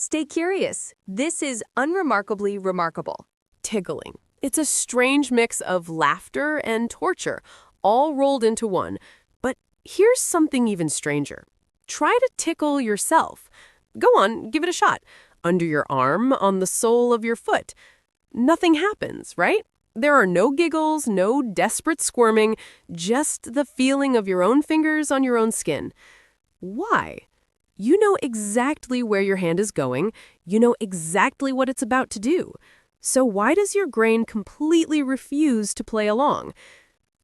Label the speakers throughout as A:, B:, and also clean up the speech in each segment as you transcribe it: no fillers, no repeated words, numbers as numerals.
A: Stay curious. This is Unremarkably Remarkable.
B: Tickling. It's a strange mix of laughter and torture, all rolled into one. But here's something even stranger. Try to tickle yourself. Go on, give it a shot. Under your arm, on the sole of your foot. Nothing happens, right? There are no giggles, no desperate squirming, just the feeling of your own fingers on your own skin. Why? You know exactly where your hand is going. You know exactly what it's about to do. So why does your brain completely refuse to play along?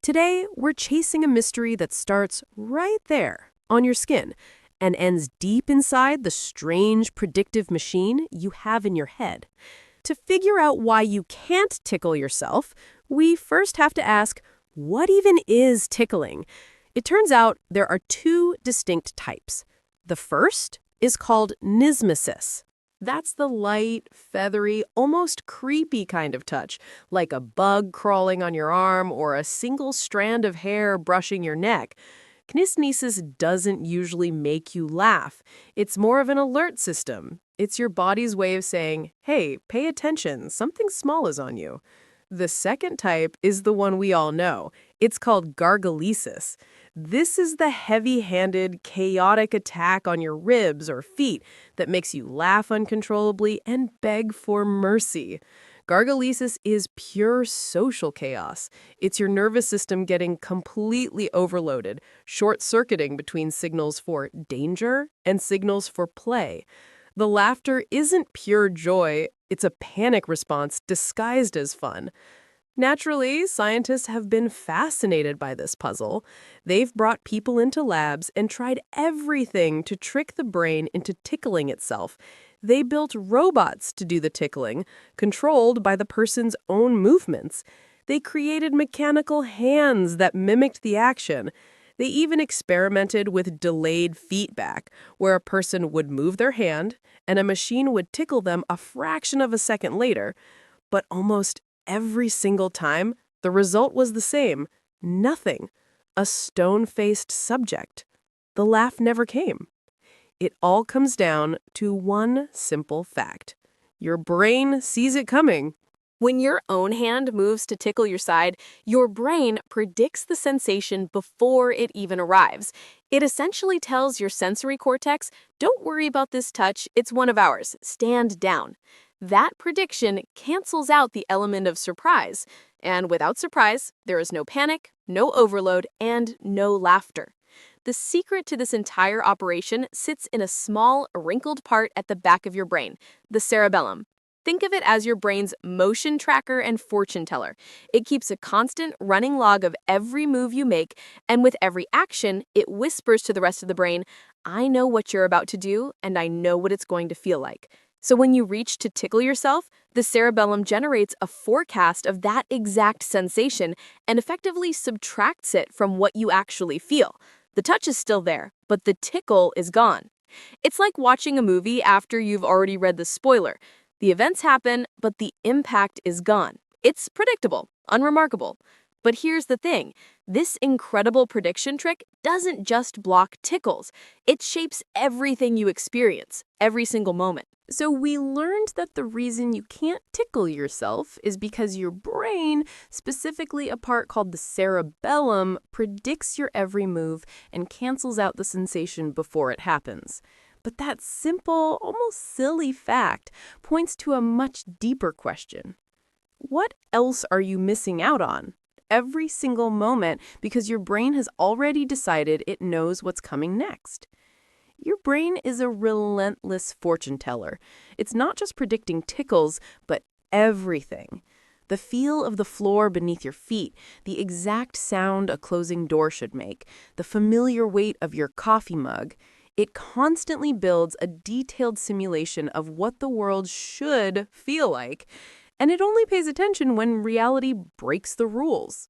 B: Today, we're chasing a mystery that starts right there, on your skin, and ends deep inside the strange predictive machine you have in your head. To figure out why you can't tickle yourself, we first have to ask, what even is tickling? It turns out there are two distinct types. The first is called nismesis. That's the light, feathery, almost creepy kind of touch, like a bug crawling on your arm or a single strand of hair brushing your neck. Kinesthesis doesn't usually make you laugh. It's more of an alert system. It's your body's way of saying, hey, pay attention, something small is on you. The second type is the one we all know. It's called gargalesis. This is the heavy-handed, chaotic attack on your ribs or feet that makes you laugh uncontrollably and beg for mercy. Gargalesis is pure social chaos. It's your nervous system getting completely overloaded, short-circuiting between signals for danger and signals for play. The laughter isn't pure joy, it's a panic response disguised as fun. Naturally, scientists have been fascinated by this puzzle. They've brought people into labs and tried everything to trick the brain into tickling itself. They built robots to do the tickling, controlled by the person's own movements. They created mechanical hands that mimicked the action. They even experimented with delayed feedback, where a person would move their hand and a machine would tickle them a fraction of a second later. But almost every single time, the result was the same. Nothing. A stone-faced subject. The laugh never came. It all comes down to one simple fact. Your brain sees it coming.
A: When your own hand moves to tickle your side, your brain predicts the sensation before it even arrives. It essentially tells your sensory cortex, don't worry about this touch, it's one of ours, stand down. That prediction cancels out the element of surprise. And without surprise, there is no panic, no overload, and no laughter. The secret to this entire operation sits in a small, wrinkled part at the back of your brain, the cerebellum. Think of it as your brain's motion tracker and fortune teller. It keeps a constant running log of every move you make, and with every action, it whispers to the rest of the brain, I know what you're about to do, and I know what it's going to feel like. So when you reach to tickle yourself, the cerebellum generates a forecast of that exact sensation and effectively subtracts it from what you actually feel. The touch is still there, but the tickle is gone. It's like watching a movie after you've already read the spoiler. The events happen, but the impact is gone. It's predictable, unremarkable. But here's the thing. This incredible prediction trick doesn't just block tickles. It shapes everything you experience, every single moment.
B: So we learned that the reason you can't tickle yourself is because your brain, specifically a part called the cerebellum, predicts your every move and cancels out the sensation before it happens. But that simple, almost silly fact points to a much deeper question. What else are you missing out on? Every single moment because your brain has already decided it knows what's coming next. Your brain is a relentless fortune teller. It's not just predicting tickles, but everything. The feel of the floor beneath your feet, the exact sound a closing door should make, the familiar weight of your coffee mug. It constantly builds a detailed simulation of what the world should feel like, and it only pays attention when reality breaks the rules.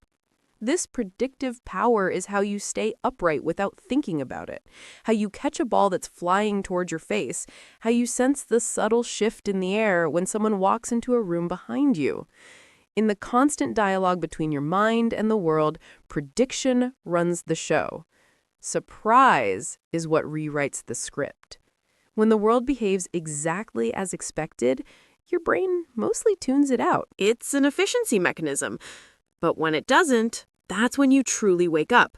B: This predictive power is how you stay upright without thinking about it, how you catch a ball that's flying toward your face, how you sense the subtle shift in the air when someone walks into a room behind you. In the constant dialogue between your mind and the world, prediction runs the show. Surprise is what rewrites the script. When the world behaves exactly as expected, your brain mostly tunes it out.
A: It's an efficiency mechanism. But when it doesn't, that's when you truly wake up.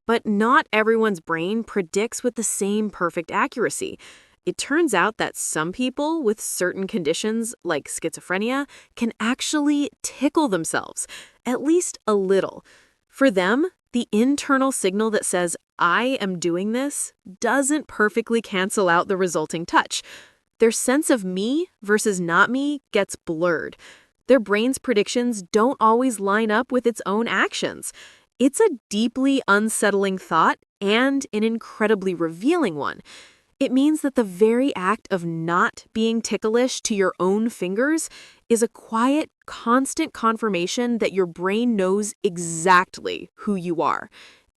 A: But not everyone's brain predicts with the same perfect accuracy. It turns out that some people with certain conditions, like schizophrenia, can actually tickle themselves, at least a little. For them, the internal signal that says, I am doing this, doesn't perfectly cancel out the resulting touch. Their sense of me versus not me gets blurred. Their brain's predictions don't always line up with its own actions. It's a deeply unsettling thought and an incredibly revealing one. It means that the very act of not being ticklish to your own fingers is a quiet, constant confirmation that your brain knows exactly who you are.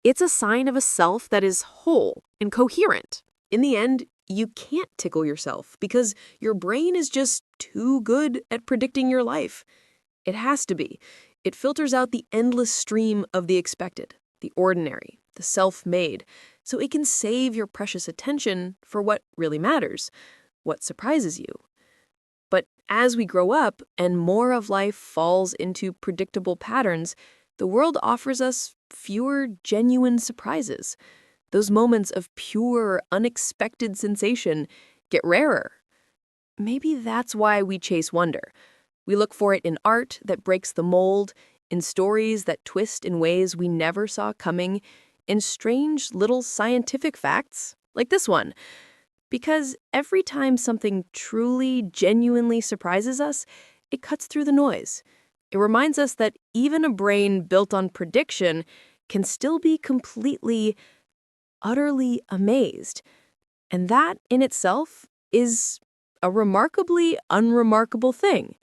A: It's a sign of a self that is whole and coherent. In the end, you can't tickle yourself because your brain is just too good at predicting your life. It has to be. It filters out the endless stream of the expected, the ordinary, the self-made, so it can save your precious attention for what really matters, what surprises you. But as we grow up and more of life falls into predictable patterns, the world offers us fewer genuine surprises. Those moments of pure, unexpected sensation get rarer. Maybe that's why we chase wonder. We look for it in art that breaks the mold, in stories that twist in ways we never saw coming, in strange little scientific facts, like this one. Because every time something truly, genuinely surprises us, it cuts through the noise. It reminds us that even a brain built on prediction can still be completely, utterly amazed. And that, in itself, is a remarkably unremarkable thing.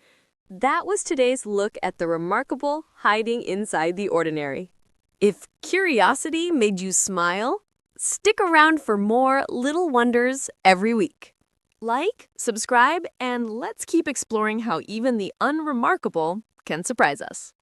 B: That was today's look at the remarkable hiding inside the ordinary. If curiosity made you smile, stick around for more little wonders every week. Like, subscribe, and let's keep exploring how even the unremarkable can surprise us.